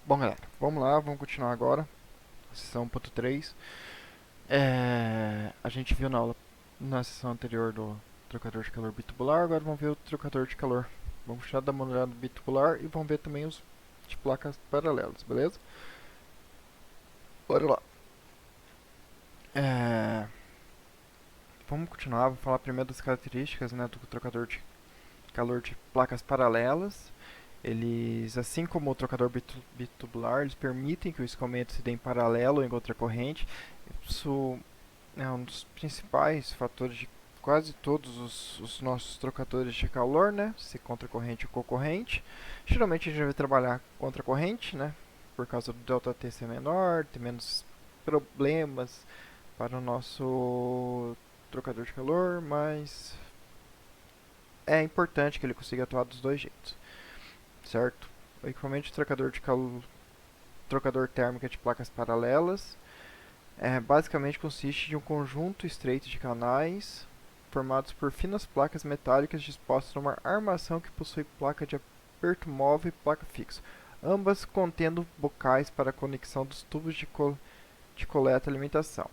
Bom, galera, vamos lá, vamos continuar agora. Sessão 1.3. A gente viu na sessão anterior do trocador de calor bitubular, agora vamos ver o trocador de calor. Vamos já dar uma olhada no bitubular e vamos ver também os de placas paralelas, beleza? Bora lá. É, Vamos continuar, vamos falar primeiro das características, né, do trocador de calor de placas paralelas. Eles, assim como o trocador bitubular, eles permitem que o escoamento se dê em paralelo em outra corrente. Isso é um dos principais fatores de quase todos os nossos trocadores de calor, né? Se contracorrente ou cocorrente. Geralmente a gente vai trabalhar contra corrente, né? Por causa do ΔT ser menor, ter menos problemas para o nosso trocador de calor, mas é importante que ele consiga atuar dos dois jeitos, certo? O equipamento de trocador de calor, trocador térmico de placas paralelas, basicamente consiste de um conjunto estreito de canais formados por finas placas metálicas dispostas numa armação que possui placa de aperto móvel e placa fixa, ambas contendo bocais para a conexão dos tubos de coleta e alimentação.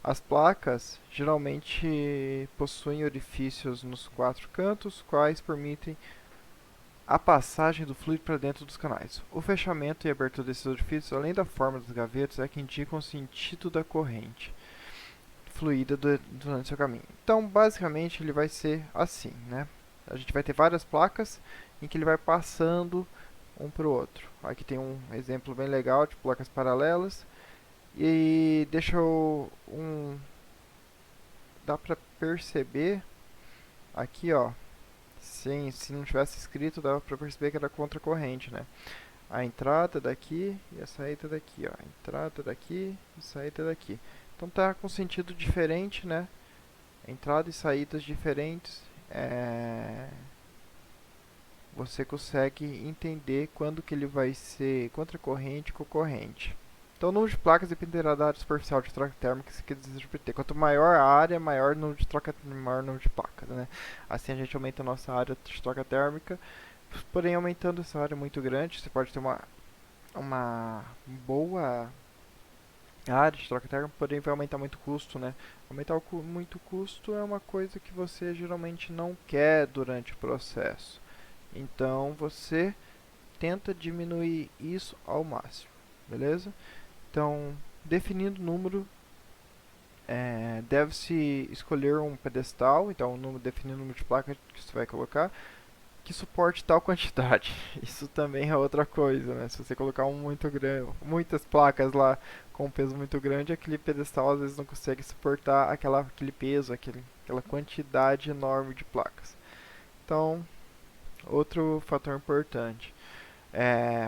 As placas geralmente possuem orifícios nos quatro cantos, quais permitem a passagem do fluido para dentro dos canais. O fechamento e abertura desses orifícios, além da forma das gavetas, é que indicam o sentido da corrente fluida durante seu caminho. Então, basicamente, ele vai ser assim, né? A gente vai ter várias placas em que ele vai passando um para o outro. Aqui tem um exemplo bem legal de placas paralelas. E deixa eu dá para perceber aqui, ó. Sim, se não tivesse escrito, dava para perceber que era contracorrente, né? A entrada daqui e a saída daqui, ó. A entrada daqui e saída daqui. Então tá com sentido diferente, né? Entrada e saídas diferentes. Você consegue entender quando que ele vai ser contracorrente e cocorrente. Então o número de placas dependerá da área superficial de troca térmica que deseja obter. Quanto maior a área, maior o número de maior número de placas, né? Assim a gente aumenta a nossa área de troca térmica. Porém, aumentando essa área muito grande, você pode ter uma boa área de troca térmica, porém vai aumentar muito o custo, né? Aumentar muito o custo é uma coisa que você geralmente não quer durante o processo. Então você tenta diminuir isso ao máximo, beleza? Então, definindo o número, deve-se escolher um pedestal, então definindo o número de placas que você vai colocar, que suporte tal quantidade. Isso também é outra coisa, né? Se você colocar muito grande, muitas placas lá com um peso muito grande, aquele pedestal às vezes não consegue suportar aquele peso, aquela quantidade enorme de placas. Então, outro fator importante.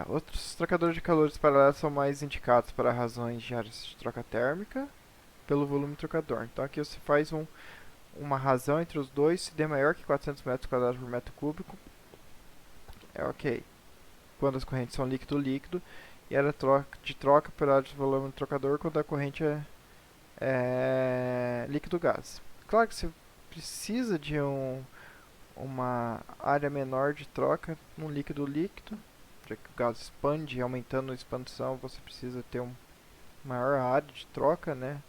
Outros trocadores de calores paralelos são mais indicados para razões de áreas de troca térmica pelo volume trocador. Então aqui você faz uma razão entre os dois, se D maior que 400 metros quadrados por metro cúbico, é ok. Quando as correntes são líquido-líquido, e era de troca por área de volume trocador quando a corrente é líquido-gás. Claro que você precisa de uma área menor de troca num líquido-líquido, já que o gás expande, aumentando a expansão, você precisa ter uma maior área de troca, né?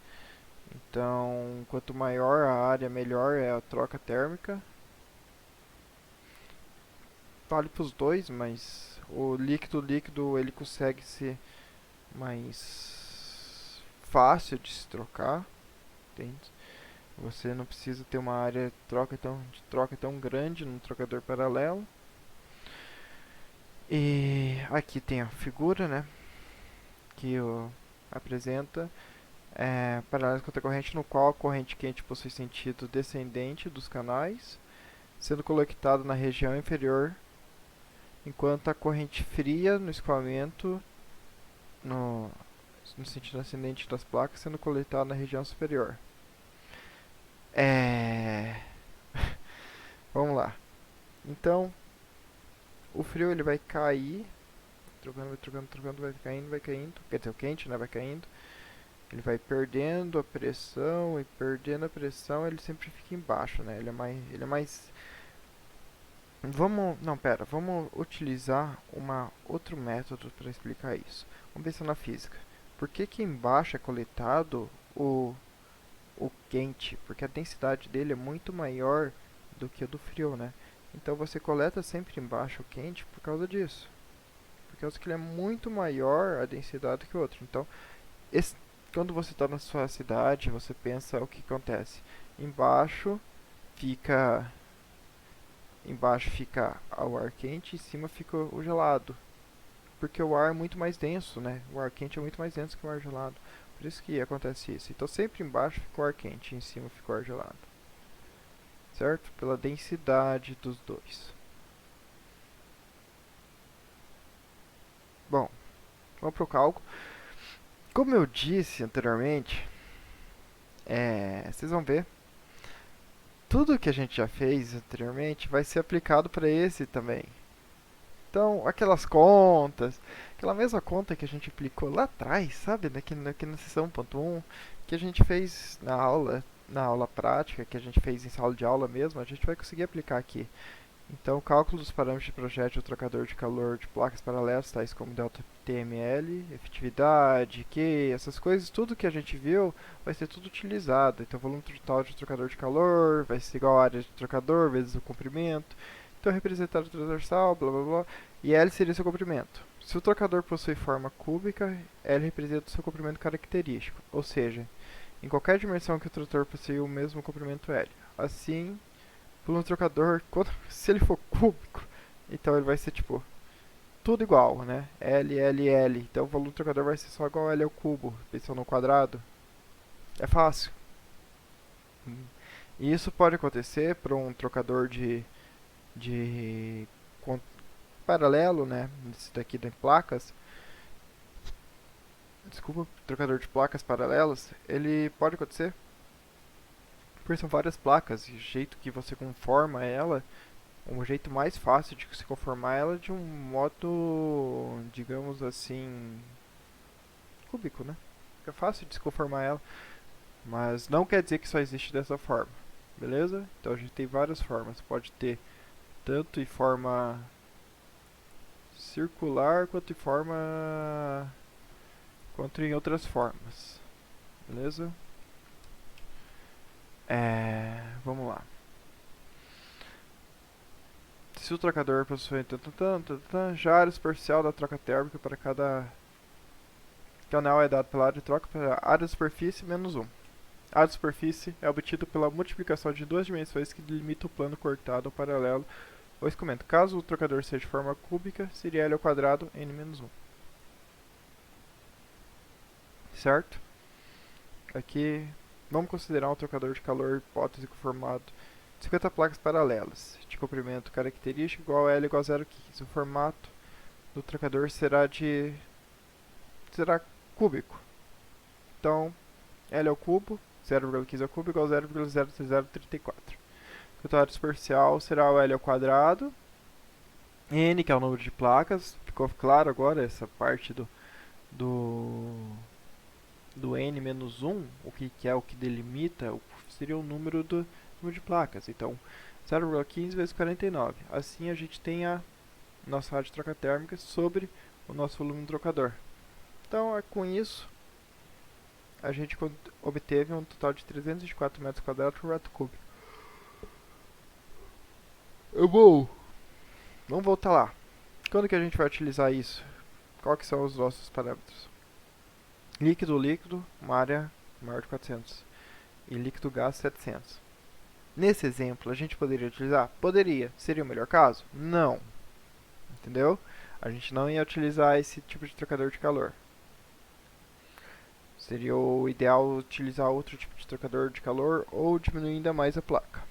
Então, quanto maior a área, melhor é a troca térmica. Vale para os dois, mas o líquido-líquido ele consegue ser mais fácil de se trocar, entende? Você não precisa ter uma área de troca tão grande num trocador paralelo. E aqui tem a figura, né, que apresenta paralelos contra a corrente, no qual a corrente quente possui sentido descendente dos canais, sendo conectado na região inferior, enquanto a corrente fria no escoamento, no, no sentido ascendente das placas, sendo coletada na região superior. É... Vamos lá. Então, o frio ele vai cair, trocando, vai trocando, trocando, vai caindo, vai caindo. Quer dizer, o quente, né, vai caindo. Ele vai perdendo a pressão e perdendo a pressão, ele sempre fica embaixo, né? Ele é mais Não, pera, vamos utilizar outro método para explicar isso. Vamos pensar na física. Por que que embaixo é coletado o quente? Porque a densidade dele é muito maior do que a do frio, né? Então você coleta sempre embaixo o quente por causa disso. Por causa que ele é muito maior a densidade que o outro. Então, esse, quando você está na sua cidade, você pensa o que acontece. Embaixo fica Embaixo fica o ar quente, em cima fica o gelado. Porque o ar é muito mais denso, né? O ar quente é muito mais denso que o ar gelado. Por isso que acontece isso. Então sempre embaixo fica o ar quente, em cima fica o ar gelado. Certo? Pela densidade dos dois. Bom, vamos para o cálculo. Como eu disse anteriormente, vocês vão ver, tudo que a gente já fez anteriormente vai ser aplicado para esse também. Então, aquelas contas, aquela mesma conta que a gente aplicou lá atrás, sabe? Aqui na sessão 1.1, que a gente fez na aula prática, que a gente fez em sala de aula mesmo, a gente vai conseguir aplicar aqui. Então, o cálculo dos parâmetros de projétil do trocador de calor de placas paralelas, tais como ΔTML, efetividade, Q, essas coisas, tudo que a gente viu vai ser tudo utilizado. Então, o volume total de trocador de calor vai ser igual à área de trocador vezes o comprimento. Então, representado transversal, blá blá blá, e L seria seu comprimento. Se o trocador possui forma cúbica, L representa o seu comprimento característico, ou seja, em qualquer dimensão que o trator possui o mesmo comprimento L. Assim, por um trocador, se ele for cúbico, então ele vai ser tipo tudo igual, né? L, L, L. Então o volume do trocador vai ser só igual a L ao cubo, pensando no quadrado. É fácil. E isso pode acontecer para um trocador de paralelo, né? Esse daqui tem placas. Desculpa, trocador de placas paralelas. Ele pode acontecer porque são várias placas e o jeito que você conforma ela, um jeito mais fácil de se conformar ela de um modo, digamos assim, cúbico, né? Fica fácil de se conformar ela, mas não quer dizer que só existe dessa forma, beleza? Então a gente tem várias formas, pode ter tanto em forma circular quanto em outras formas, beleza? Vamos lá. Se o trocador possui já a área superficial da troca térmica para cada canal é dado pela área de troca para a área de superfície menos 1. A área de superfície é obtida pela multiplicação de duas dimensões que delimitam o plano cortado ao paralelo ou escomento. Caso o trocador seja de forma cúbica, seria L ao quadrado n menos 1. Certo? Aqui vamos considerar um trocador de calor hipótese formado de 50 placas paralelas, de comprimento característico igual a L igual a 0,15. O formato do trocador será cúbico. Então, L ao cubo, 0,15 ao cubo, igual a 0,03034. O área superficial será o L ao quadrado. N, que é o número de placas. Ficou claro agora essa parte do N menos 1, o que é o que delimita, seria o número de placas. Então, 0,15 vezes 49. Assim a gente tem a nossa área de troca térmica sobre o nosso volume do trocador. Então, com isso, a gente obteve um total de 304 metros quadrados por metro cúbico. Vamos voltar lá. Quando que a gente vai utilizar isso? Quais que são os nossos parâmetros? Líquido, uma área maior de 400. E líquido gás, 700. Nesse exemplo, a gente poderia utilizar? Poderia. Seria o melhor caso? Não. Entendeu? A gente não ia utilizar esse tipo de trocador de calor. Seria o ideal utilizar outro tipo de trocador de calor ou diminuir ainda mais a placa.